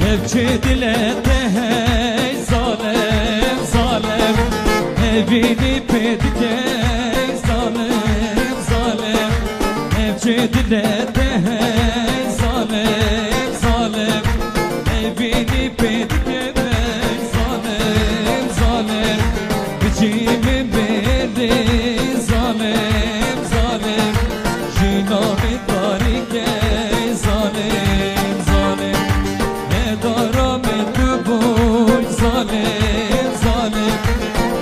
هفچه دلته هی ظالم ظالم هبینی پدکه ظالم ظالم هفچه دلته هی ظالم ظالم هبینی پدکه ظالم ظالم بچیمی بری ظالم ظالم جنابی باریکه ظالم ظالم ندارم تو بود ظالم ظالم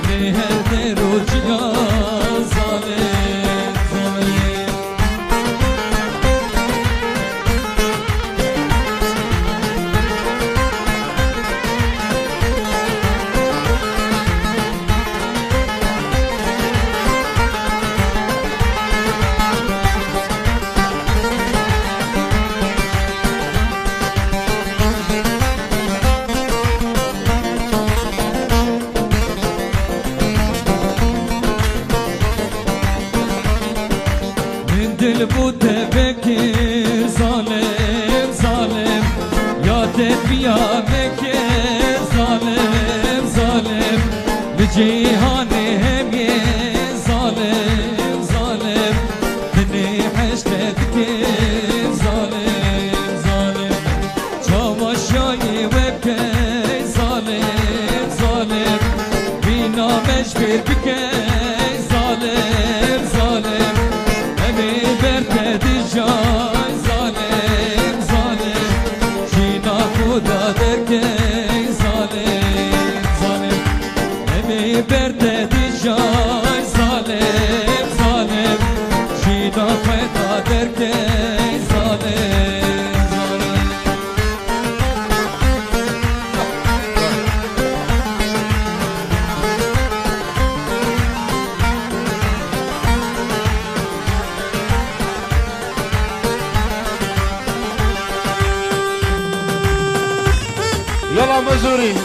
مهر درو جیا ظالم ظالم دل بود بکر ظالم ظالم یادت بیا بکر ظالم ظالم به جهان همی ظالم ظالم دنی حشتت کر ظالم ظالم چاماشای وکر ظالم ظالم بینامش بر بکر ظالم ظالم جای ظالم ظالم شینا خدا درکه ظالم ظالم نمی برده دی جای ظالم ظالم شینا خدا درکه ظالم ظالم يلا مزورين